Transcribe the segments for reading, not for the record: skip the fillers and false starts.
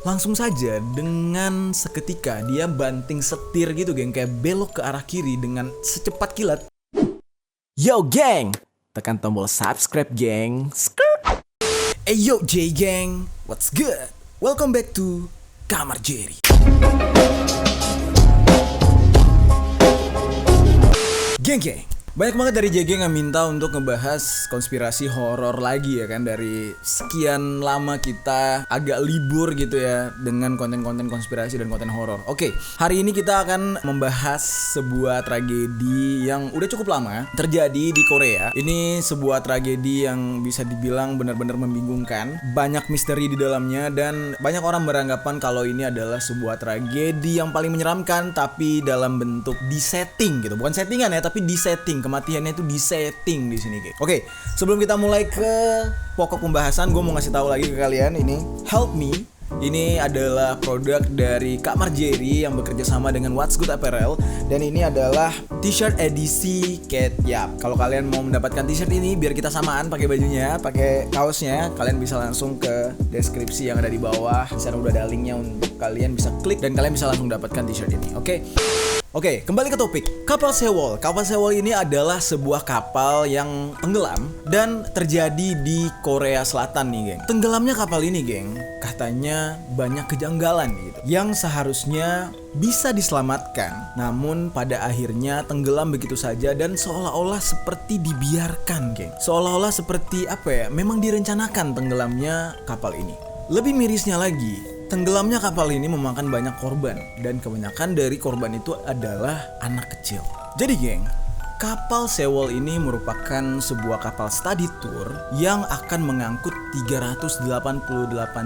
Langsung saja dengan seketika dia banting setir gitu geng, kayak belok ke arah kiri dengan secepat kilat. Yo geng, tekan tombol subscribe geng. Hey yo J gang, what's good? Welcome back to Kamar Jerry. Geng, banyak banget dari JG yang minta untuk ngebahas konspirasi horor lagi ya kan. Dari sekian lama kita agak libur gitu ya dengan konten-konten konspirasi dan konten horor. Oke, hari ini kita akan membahas sebuah tragedi yang udah cukup lama terjadi di Korea. Ini sebuah tragedi yang bisa dibilang benar-benar membingungkan. Banyak misteri di dalamnya dan banyak orang beranggapan kalau ini adalah sebuah tragedi yang paling menyeramkan tapi dalam bentuk disetting gitu. Bukan settingan ya, tapi disetting. Kematiannya itu disetting di sini, guys. Oke, sebelum kita mulai ke pokok pembahasan, gue mau ngasih tahu lagi ke kalian ini. Help Me. Ini adalah produk dari Kamar Jerry yang bekerja sama dengan What's Good Apparel. Dan ini adalah t-shirt edisi Cat Yap. Kalau kalian mau mendapatkan t-shirt ini biar kita samaan pakai bajunya, pakai kaosnya, kalian bisa langsung ke deskripsi yang ada di bawah. Di sana udah ada linknya untuk kalian bisa klik dan kalian bisa langsung dapatkan t-shirt ini. Oke, kembali ke topik. Kapal Sewol. Kapal Sewol ini adalah sebuah kapal yang tenggelam dan terjadi di Korea Selatan nih, geng. Tenggelamnya kapal ini, geng, katanya banyak kejanggalan gitu yang seharusnya bisa diselamatkan, namun pada akhirnya tenggelam begitu saja dan seolah-olah seperti dibiarkan, geng. Seolah-olah seperti memang direncanakan tenggelamnya kapal ini. Lebih mirisnya lagi, tenggelamnya kapal ini memakan banyak korban dan kebanyakan dari korban itu adalah anak kecil. Jadi geng, kapal Sewol ini merupakan sebuah kapal study tour yang akan mengangkut 388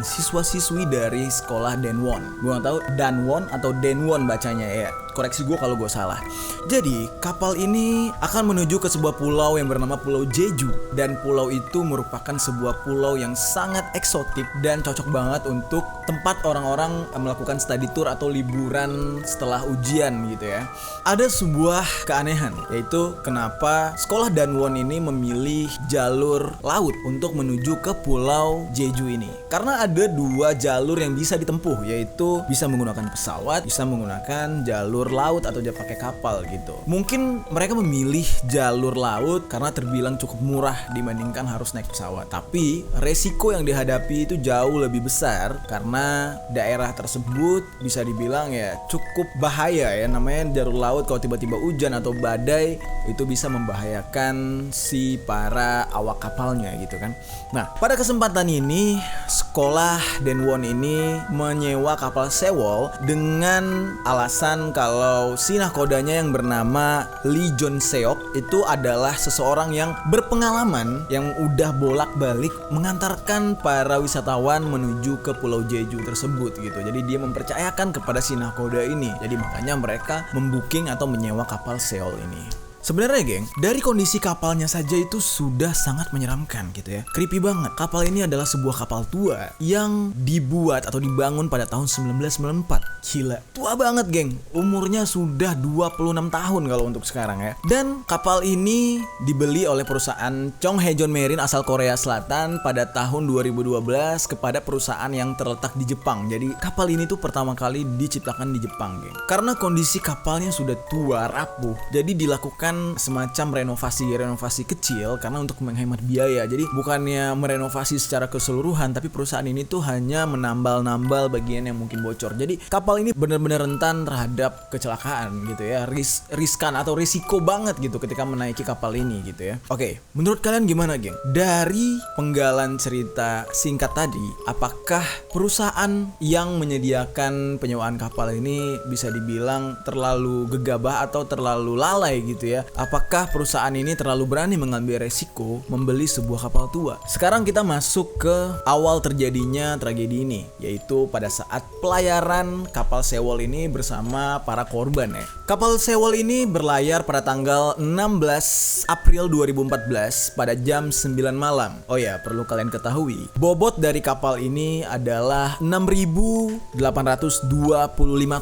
siswa-siswi dari sekolah Daewon. Gue gak tahu Danwon atau Daewon bacanya ya. Koreksi gue kalau gue salah. Jadi kapal ini akan menuju ke sebuah pulau yang bernama Pulau Jeju. Dan pulau itu merupakan sebuah pulau yang sangat eksotik dan cocok banget untuk tempat orang-orang melakukan study tour atau liburan setelah ujian gitu ya. Ada sebuah keanehan, yaitu kenapa sekolah Danwon ini memilih jalur laut untuk menuju ke Pulau Jeju ini. Karena ada dua jalur yang bisa ditempuh, yaitu bisa menggunakan pesawat, bisa menggunakan jalur laut atau pakai kapal gitu. Mungkin mereka memilih jalur laut karena terbilang cukup murah dibandingkan harus naik pesawat. Tapi resiko yang dihadapi itu jauh lebih besar karena daerah tersebut bisa dibilang ya cukup bahaya ya. Namanya jalur laut, kalau tiba-tiba hujan atau badai itu bisa membahayakan si para awak kapalnya gitu kan. Nah, pada kesempatan ini sekolah Daewon ini menyewa kapal Sewol dengan alasan kalau si nahkodanya yang bernama Lee Jon Seok itu adalah seseorang yang berpengalaman yang udah bolak-balik mengantarkan para wisatawan menuju ke Pulau Jeju tersebut gitu. Jadi dia mempercayakan kepada si nahkoda ini. Jadi makanya mereka membooking atau menyewa kapal Sewol ini. Sebenarnya geng, dari kondisi kapalnya saja itu sudah sangat menyeramkan gitu ya. Creepy banget. Kapal ini adalah sebuah kapal tua yang dibuat atau dibangun pada tahun 1994. Gila, tua banget geng. Umurnya sudah 26 tahun kalau untuk sekarang ya. Dan kapal ini dibeli oleh perusahaan Chong Haejeon Marine asal Korea Selatan pada tahun 2012 kepada perusahaan yang terletak di Jepang. Jadi kapal ini tuh pertama kali diciptakan di Jepang geng. Karena kondisi kapalnya sudah tua, rapuh, jadi dilakukan semacam renovasi kecil karena untuk menghemat biaya. Jadi bukannya merenovasi secara keseluruhan, tapi perusahaan ini tuh hanya menambal-nambal bagian yang mungkin bocor. Jadi kapal ini benar-benar rentan terhadap kecelakaan gitu ya, riskan atau risiko banget gitu ketika menaiki kapal ini gitu ya. Oke, menurut kalian gimana geng? Dari penggalan cerita singkat tadi, apakah perusahaan yang menyediakan penyewaan kapal ini bisa dibilang terlalu gegabah atau terlalu lalai gitu ya? Apakah perusahaan ini terlalu berani mengambil resiko membeli sebuah kapal tua? Sekarang kita masuk ke awal terjadinya tragedi ini, yaitu pada saat pelayaran kapal Sewol ini bersama para korban ya. Kapal Sewol ini berlayar pada tanggal 16 April 2014 pada jam 9 malam. Oh ya, perlu kalian ketahui, bobot dari kapal ini adalah 6.825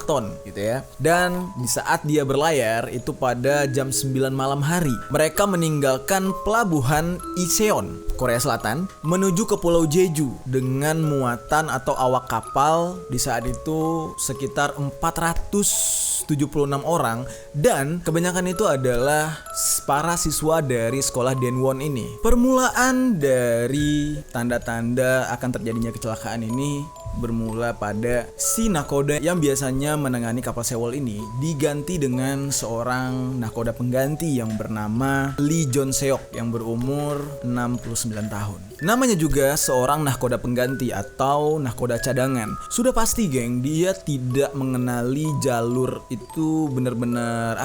ton gitu ya. Dan di saat dia berlayar itu pada jam 9 9 malam hari. Mereka meninggalkan pelabuhan Incheon, Korea Selatan, menuju ke Pulau Jeju dengan muatan atau awak kapal di saat itu sekitar 476 orang, dan kebanyakan itu adalah para siswa dari sekolah Daewon ini. Permulaan dari tanda-tanda akan terjadinya kecelakaan ini bermula pada si nakoda yang biasanya menangani kapal Sewol ini diganti dengan seorang nakoda pengganti yang bernama Lee Jon Seok yang berumur 69 tahun. Namanya juga seorang nakoda pengganti atau nakoda cadangan. Sudah pasti geng, dia tidak mengenali jalur itu benar-benar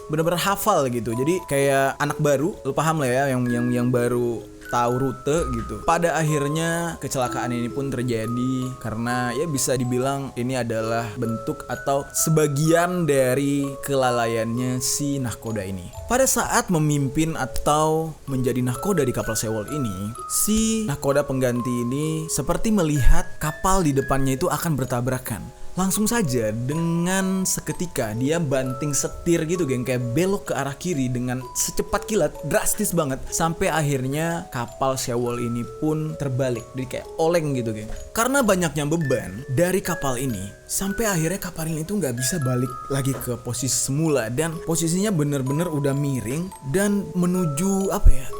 benar-benar hafal gitu. Jadi kayak anak baru, lu paham lah ya, yang baru tahu rute gitu. Pada akhirnya kecelakaan ini pun terjadi karena ya bisa dibilang ini adalah bentuk atau sebagian dari kelalaiannya si nahkoda ini. Pada saat memimpin atau menjadi nahkoda di kapal Sewol ini, si nahkoda pengganti ini seperti melihat kapal di depannya itu akan bertabrakan. Langsung saja dengan seketika dia banting setir gitu geng, kayak belok ke arah kiri dengan secepat kilat, drastis banget, sampai akhirnya kapal Sewol ini pun terbalik, jadi kayak oleng gitu geng. Karena banyaknya beban dari kapal ini, sampai akhirnya kapal ini tuh nggak bisa balik lagi ke posisi semula, dan posisinya bener-bener udah miring dan menuju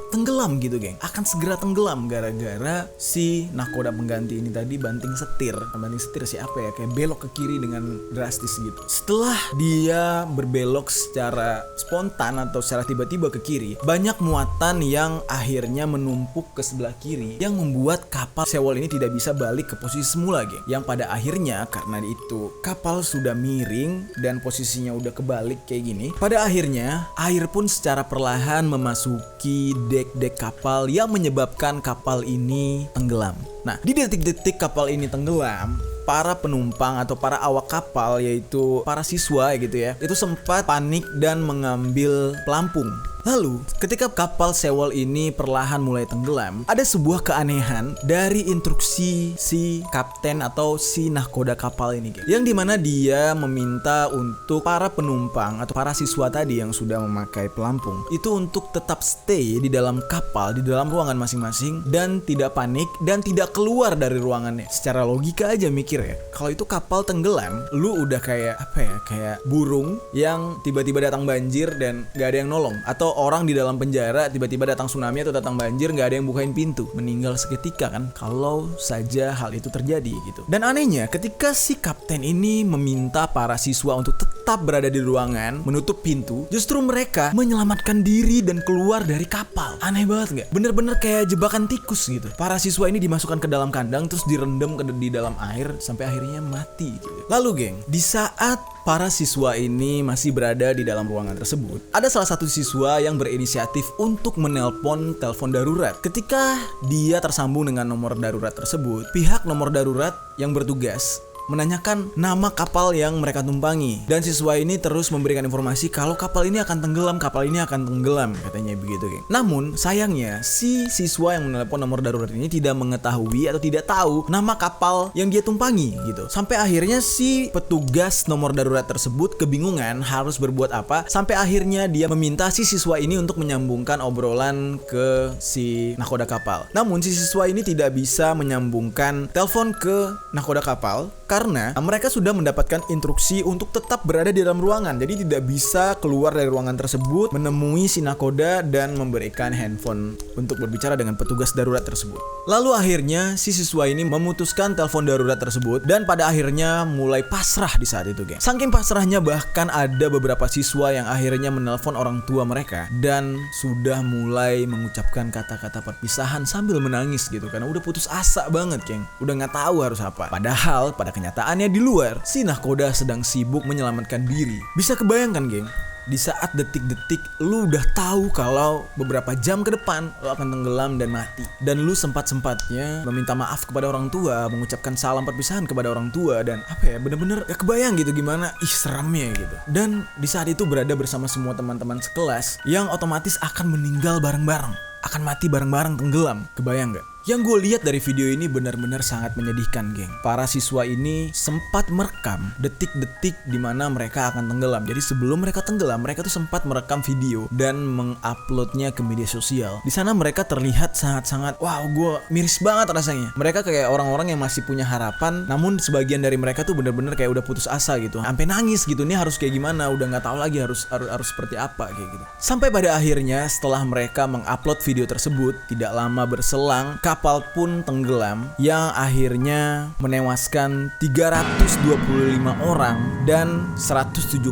tenggelam gitu geng, akan segera tenggelam gara-gara si nahkoda pengganti ini tadi banting setir kayak belok ke kiri dengan drastis gitu. Setelah dia berbelok secara spontan atau secara tiba-tiba ke kiri, banyak muatan yang akhirnya menumpuk ke sebelah kiri yang membuat kapal Sewol ini tidak bisa balik ke posisi semula geng. Yang pada akhirnya karena itu kapal sudah miring dan posisinya udah kebalik kayak gini, pada akhirnya air pun secara perlahan memasuki dek kapal yang menyebabkan kapal ini tenggelam. Nah, di detik-detik kapal ini tenggelam, para penumpang atau para awak kapal, yaitu para siswa gitu ya, itu sempat panik dan mengambil pelampung. Lalu, ketika kapal Sewol ini perlahan mulai tenggelam, ada sebuah keanehan dari instruksi si kapten atau si nahkoda kapal ini, yang dimana dia meminta untuk para penumpang atau para siswa tadi yang sudah memakai pelampung itu untuk tetap stay di dalam kapal, di dalam ruangan masing-masing, dan tidak panik dan tidak keluar dari ruangannya. Secara logika aja mikir ya, kalau itu kapal tenggelam, lu udah kayak kayak burung yang tiba-tiba datang banjir dan gak ada yang nolong, atau orang di dalam penjara tiba-tiba datang tsunami atau datang banjir, nggak ada yang bukain pintu, meninggal seketika kan kalau saja hal itu terjadi gitu. Dan anehnya ketika si kapten ini meminta para siswa untuk tetap berada di ruangan, menutup pintu, justru mereka menyelamatkan diri dan keluar dari kapal. Aneh banget nggak? Bener-bener kayak jebakan tikus gitu. Para siswa ini dimasukkan ke dalam kandang terus direndam di dalam air sampai akhirnya mati gitu. Lalu geng, di saat para siswa ini masih berada di dalam ruangan tersebut, ada salah satu siswa yang berinisiatif untuk menelpon telepon darurat. Ketika dia tersambung dengan nomor darurat tersebut, pihak nomor darurat yang bertugas menanyakan nama kapal yang mereka tumpangi, dan siswa ini terus memberikan informasi kalau kapal ini akan tenggelam, katanya begitu geng. Namun sayangnya si siswa yang menelpon nomor darurat ini tidak mengetahui atau tidak tahu nama kapal yang dia tumpangi gitu. Sampai akhirnya si petugas nomor darurat tersebut kebingungan harus berbuat apa, sampai akhirnya dia meminta si siswa ini untuk menyambungkan obrolan ke si nahkoda kapal. Namun si siswa ini tidak bisa menyambungkan telepon ke nahkoda kapal karena mereka sudah mendapatkan instruksi untuk tetap berada di dalam ruangan, jadi tidak bisa keluar dari ruangan tersebut, menemui si nakoda dan memberikan handphone untuk berbicara dengan petugas darurat tersebut. Lalu akhirnya si siswa ini memutuskan telepon darurat tersebut dan pada akhirnya mulai pasrah di saat itu geng. Saking pasrahnya bahkan ada beberapa siswa yang akhirnya menelpon orang tua mereka dan sudah mulai mengucapkan kata-kata perpisahan sambil menangis gitu, karena udah putus asa banget geng, udah nggak tahu harus apa. Padahal pada kenyataannya di luar, si nahkoda sedang sibuk menyelamatkan diri. Bisa kebayangkan geng, di saat detik-detik lu udah tahu kalau beberapa jam ke depan lu akan tenggelam dan mati, dan lu sempat-sempatnya meminta maaf kepada orang tua, mengucapkan salam perpisahan kepada orang tua, dan bener-bener gak kebayang gitu gimana seremnya gitu. Dan di saat itu berada bersama semua teman-teman sekelas yang otomatis akan meninggal bareng-bareng, akan mati bareng-bareng, tenggelam. Kebayang gak? Yang gue lihat dari video ini benar-benar sangat menyedihkan, geng. Para siswa ini sempat merekam detik-detik di mana mereka akan tenggelam. Jadi sebelum mereka tenggelam, mereka tuh sempat merekam video dan menguploadnya ke media sosial. Di sana mereka terlihat sangat-sangat, wow, gue miris banget rasanya. Mereka kayak orang-orang yang masih punya harapan, namun sebagian dari mereka tuh benar-benar kayak udah putus asa gitu, sampai nangis gitu. Ini harus kayak gimana? Udah nggak tahu lagi harus seperti apa kayak gitu. Sampai pada akhirnya setelah mereka mengupload video tersebut, tidak lama berselang kapal pun tenggelam yang akhirnya menewaskan 325 orang dan 174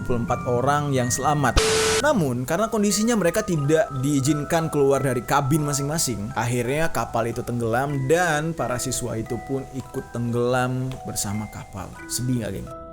orang yang selamat. Namun karena kondisinya mereka tidak diizinkan keluar dari kabin masing-masing, akhirnya kapal itu tenggelam dan para siswa itu pun ikut tenggelam bersama kapal. Sedih gak, geng?